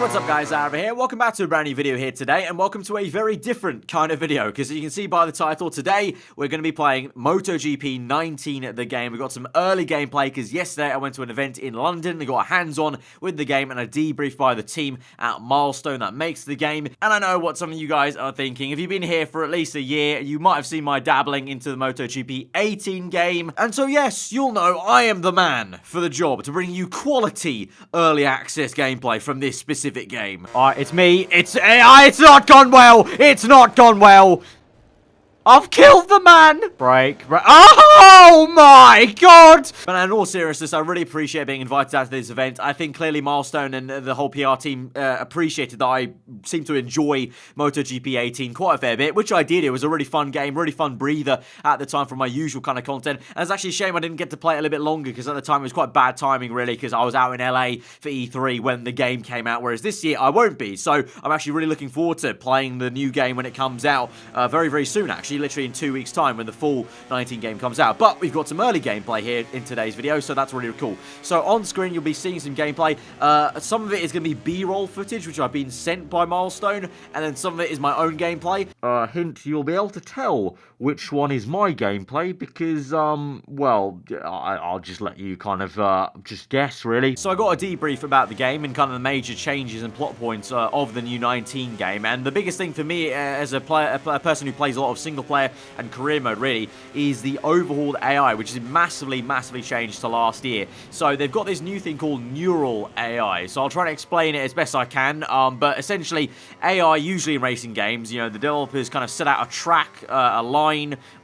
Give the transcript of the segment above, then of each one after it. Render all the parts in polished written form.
What's up guys, over here. Welcome back to a brand new video here today, and welcome to a very different kind of video, because you can see by the title, today we're going to be playing Motogp 19, the game. We got some early gameplay, because yesterday I went to an event in London, and got hands-on with the game, and a debrief by the team at Milestone that makes the game. And I know what some of you guys are thinking. If you've been here for at least a year, you might have seen my dabbling into the Motogp 18 game, and so yes, you'll know I am the man for the job to bring you quality early access gameplay from this specific game. Alright, it's me. It's not gone well. It's not gone well. I've killed the man! Break. Oh my god! But in all seriousness, I really appreciate being invited out to this event. I think clearly Milestone and the whole PR team appreciated that I seem to enjoy Motogp 18 quite a fair bit, which I did. It was a really fun game, really fun breather at the time from my usual kind of content. And it's actually a shame I didn't get to play it a little bit longer, because at the time it was quite bad timing, really, because I was out in LA for E3 when the game came out, whereas this year I won't be. So I'm actually really looking forward to playing the new game when it comes out very, very soon, actually. Literally in 2 weeks time when the full 19 game comes out. But we've got some early gameplay here in today's video, so that's really cool. So on screen you'll be seeing some gameplay. Some of it is going to be B-roll footage, which I've been sent by Milestone, and then some of it is my own gameplay. Hint, you'll be able to tell which one is my gameplay, because, well, I'll just let you kind of, just guess, really. So I got a debrief about the game and kind of the major changes and plot points of the new 19 game, and the biggest thing for me as a person who plays a lot of single player and career mode, really, is the overhauled AI, which is massively changed to last year. So they've got this new thing called neural AI, so I'll try to explain it as best I can, but essentially AI, usually in racing games, you know, the developers kind of set out a track, a line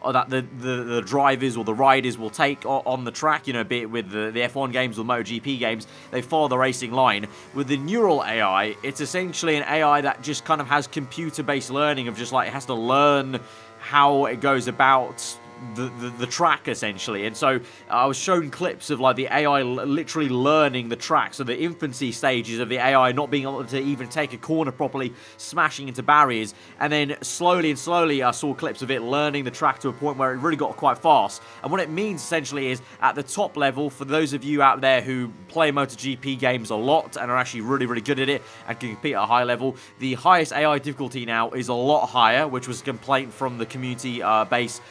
that the drivers or the riders will take on the track, you know, be it with the F1 games or MotoGP games. They follow the racing line. With the neural AI, it's essentially an AI that just kind of has computer-based learning of just like, it has to learn how it goes about the track, essentially. And so I was shown clips of like the AI literally learning the track, so the infancy stages of the AI not being able to even take a corner properly, smashing into barriers, and then slowly I saw clips of it learning the track to a point where it really got quite fast. And what it means essentially is, at the top level, for those of you out there who play MotoGP games a lot and are actually really good at it and can compete at a high level, the highest AI difficulty now is a lot higher, which was a complaint from the community base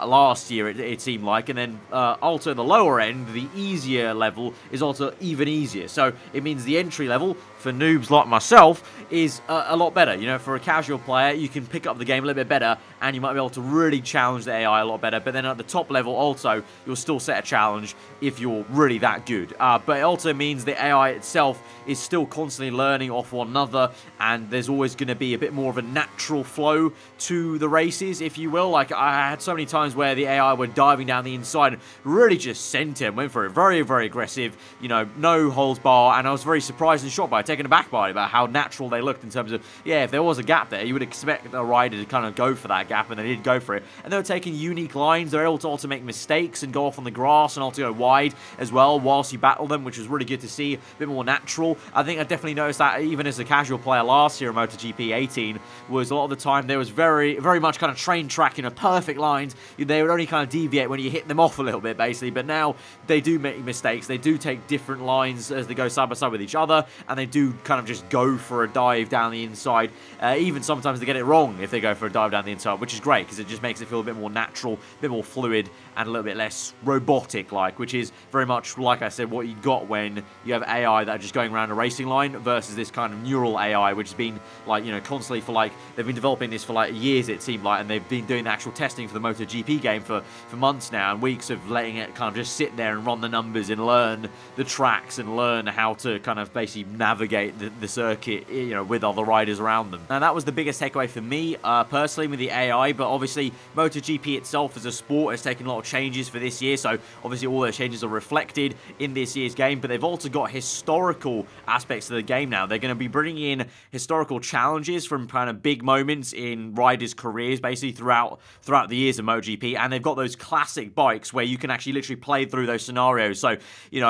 last year, it seemed like. And then also the lower end, the easier level, is also even easier. So it means the entry level for noobs like myself is a lot better. You know, for a casual player, you can pick up the game a little bit better, and you might be able to really challenge the AI a lot better. But then at the top level also, you'll still set a challenge if you're really that good. But it also means the AI itself is still constantly learning off one another, and there's always going to be a bit more of a natural flow to the races, if you will. Like, I had so many times where the AI were diving down the inside and really just sent him, went for it. Very aggressive, you know, no holds bar, and I was very surprised and shocked by it, taken aback by it, about how natural they looked in terms of, yeah, if there was a gap there, you would expect a rider to kind of go for that gap, and they did go for it. And they were taking unique lines. They're able to also make mistakes and go off on the grass and also go wide as well whilst you battle them, which was really good to see, a bit more natural. I think I definitely noticed that even as a casual player last year in MotoGP 18, was a lot of the time there was very much kind of train track, you know, perfect lines. They would only kind of deviate when you hit them off a little bit, basically. But now they do make mistakes. They do take different lines as they go side by side with each other, and they do kind of just go for a dive down the inside. Even sometimes they get it wrong if they go for a dive down the inside, which is great, because it just makes it feel a bit more natural, a bit more fluid, and a little bit less robotic-like, which is very much, like I said, what you got when you have AI that are just going around a racing line versus this kind of neural AI, which has been, like, you know, constantly for, like, they've been developing this for, like, years, it seemed like, and they've been doing the actual testing for the MotoGP game for months now, and weeks of letting it kind of just sit there and run the numbers and learn the tracks and learn how to kind of basically navigate the circuit, you know, with other riders around them. Now, that was the biggest takeaway for me, personally, with the AI, but obviously MotoGP itself as a sport has taken a lot of changes for this year, so obviously all those changes are reflected in this year's game, but they've also got historical aspects of the game now. They're going to be bringing in historical challenges from kind of big moments in riders' careers, basically throughout the years of MotoGP, and they've got those classic bikes where you can actually literally play through those scenarios. So, you know,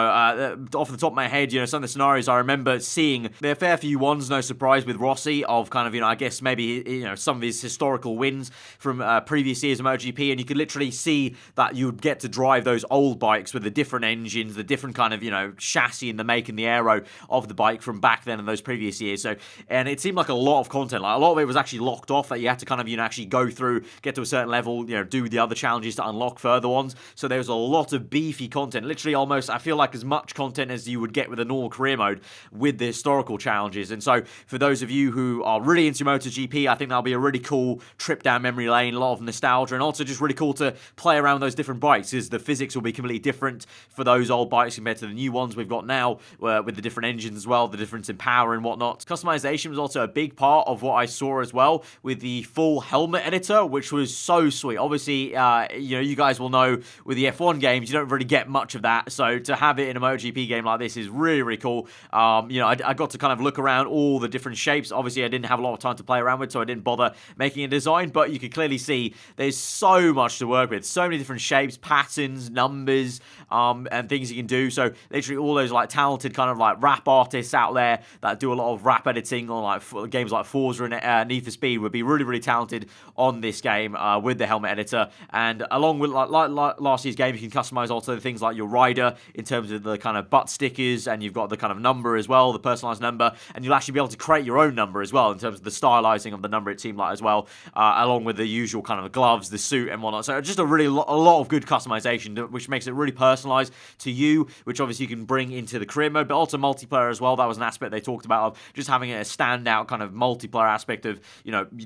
off the top of my head, you know, some of the scenarios I remember seeing seeing there are a fair few ones, no surprise, with Rossi of kind of, I guess maybe, some of his historical wins from previous years of MotoGP, and you could literally see that you'd get to drive those old bikes with the different engines, the different kind of, chassis and the make and the aero of the bike from back then in those previous years. So, and it seemed like a lot of content, like a lot of it was actually locked off, that you had to kind of, actually go through, get to a certain level, do the other challenges to unlock further ones. So there was a lot of beefy content, literally almost, I feel like, as much content as you would get with a normal career mode with the historical challenges. And so for those of you who are really into MotoGP, I think that'll be a really cool trip down memory lane, a lot of nostalgia, and also just really cool to play around those different bikes, because the physics will be completely different for those old bikes compared to the new ones we've got now, with the different engines as well, the difference in power and whatnot. Customization was also a big part of what I saw as well, with the full helmet editor, which was so sweet. Obviously, you guys will know with the F1 games, you don't really get much of that, so to have it in a MotoGP game like this is really, really cool. I got to kind of look around all the different shapes. Obviously, I didn't have a lot of time to play around with, so I didn't bother making a design, but you could clearly see there's so much to work with. So many different shapes, patterns, numbers, and things you can do. So literally all those like talented kind of like rap artists out there that do a lot of rap editing on like games like Forza and Need for Speed would be really, really talented on this game with the helmet editor. And along with like last year's game, you can customize also things like your rider in terms of the kind of butt stickers, and you've got the kind of number as well, the personalized number, and you'll actually be able to create your own number as well in terms of the stylizing of the number, it seemed like, as well, along with the usual kind of gloves, the suit and whatnot. So just a lot of good customization, which makes it really personalized to you, which obviously you can bring into the career mode, but also multiplayer as well. That was an aspect they talked about, of just having a standout kind of multiplayer aspect of,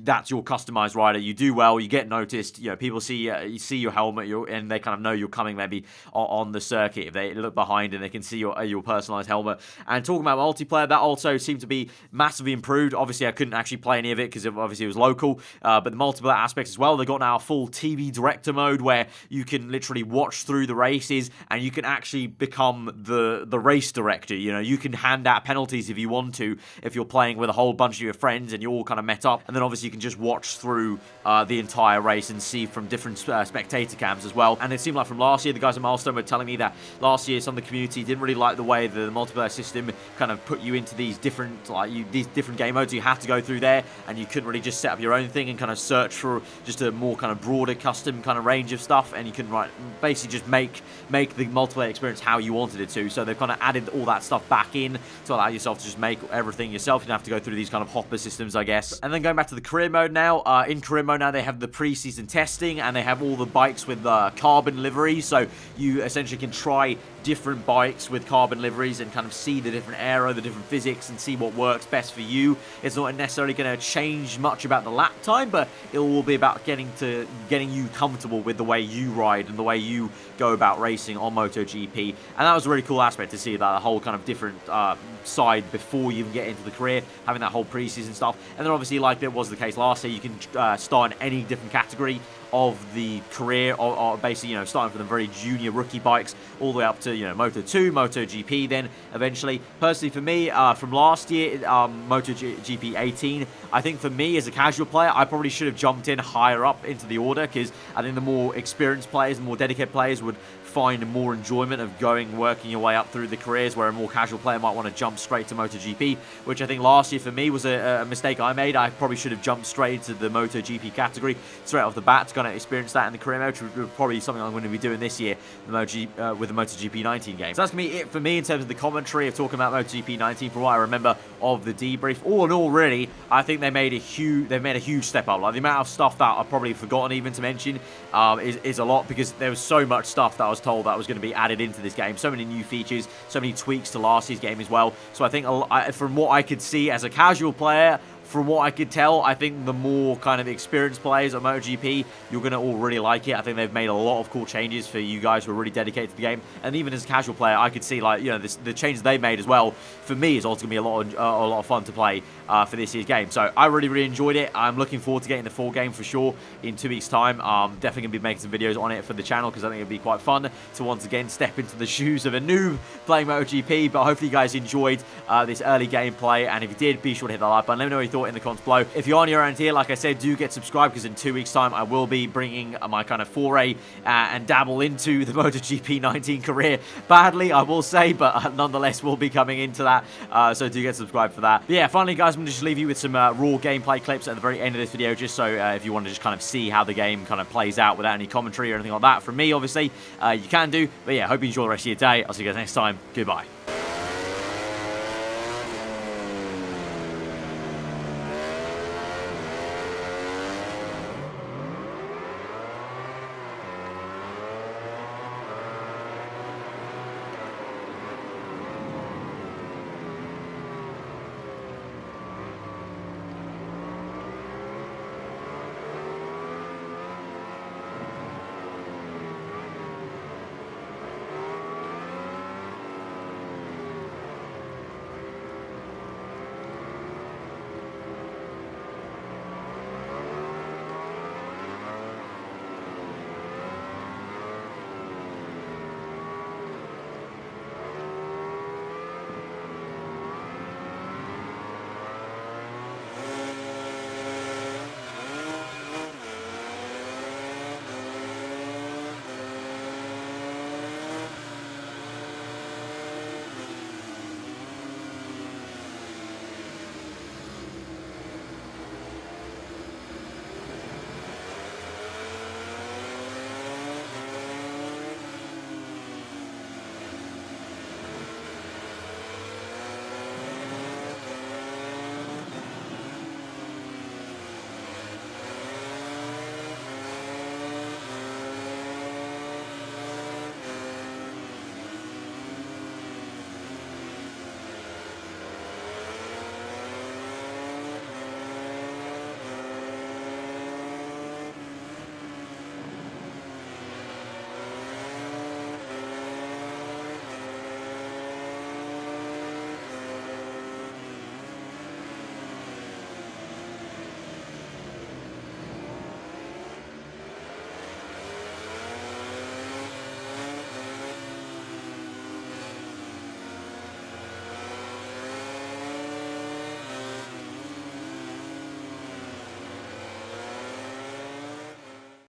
that's your customized rider. You do well, you get noticed, people see your helmet, and they kind of know you're coming maybe on the circuit. If they look behind and they can see your personalized helmet. And talking about multiplayer, that also seemed to be massively improved. Obviously, I couldn't actually play any of it because obviously it was local, but the multiplayer aspects as well. They've got now a full TV director mode where you can literally watch through the races, and you can actually become the race director. You can hand out penalties if you want to, if you're playing with a whole bunch of your friends and you're all kind of met up, and then obviously you can just watch through the entire race and see from different spectator cams as well. And it seemed like from last year, the guys at Milestone were telling me that last year some of the community didn't really like the way the multiplayer system kind of put you into these different these different game modes. You have to go through there, and you couldn't really just set up your own thing and kind of search for just a more kind of broader custom kind of range of stuff, and you can basically just make the multiplayer experience how you wanted it to. So they've kind of added all that stuff back in to allow yourself to just make everything yourself. You don't have to go through these kind of hopper systems, I guess. And then going back to the career mode now, in career mode now they have the pre-season testing, and they have all the bikes with carbon liveries, so you essentially can try different bikes with carbon liveries and kind of see the different aero, the different physics, and see what works best for you. It's not necessarily going to change much about the lap time, but it will be about getting you comfortable with the way you ride and the way you go about racing on MotoGP. And that was a really cool aspect to see, that whole kind of different side before you even get into the career, having that whole preseason stuff. And then obviously, like it was the case last year, you can start in any different category of the career, or basically, starting from the very junior rookie bikes all the way up to, Moto2, MotoGP, then eventually. Personally, for me, from last year, MotoGP 18, I think for me as a casual player, I probably should have jumped in higher up into the order, because I think the more experienced players, the more dedicated players would find more enjoyment of working your way up through the careers, where a more casual player might want to jump straight to MotoGP, which I think last year for me was a mistake I made. I probably should have jumped straight into the MotoGP category straight off the bat to kind of experience that in the career mode, which is probably something I'm going to be doing this year with the MotoGP 19 game. So that's going to be it for me in terms of the commentary of talking about MotoGP 19 from what I remember of the debrief. All in all, really, I think they've made a huge step up. Like, the amount of stuff that I've probably forgotten even to mention is a lot, because there was so much stuff that I was told that was going to be added into this game. So many new features, so many tweaks to last year's game as well. So I think from what I could see as a casual player, from what I could tell, I think the more kind of experienced players at MotoGP, you're going to all really like it. I think they've made a lot of cool changes for you guys who are really dedicated to the game. And even as a casual player, I could see, the changes they made as well, for me, is also going to be a lot of fun to play for this year's game. So I really, really enjoyed it. I'm looking forward to getting the full game for sure in 2 weeks' time. Definitely going to be making some videos on it for the channel, because I think it'd be quite fun to once again step into the shoes of a noob playing MotoGP. But hopefully you guys enjoyed this early gameplay. And if you did, be sure to hit that like button. Let me know what you thought thought in the comments below. If you are new around here, like I said, do get subscribed, because in 2 weeks' time, I will be bringing my kind of foray and dabble into the MotoGP 19 career badly, I will say, but nonetheless, we'll be coming into that, so do get subscribed for that. But yeah, finally, guys, I'm going to just leave you with some raw gameplay clips at the very end of this video, just so if you want to just kind of see how the game kind of plays out without any commentary or anything like that from me, obviously, you can do. But yeah, hope you enjoy the rest of your day. I'll see you guys next time. Goodbye.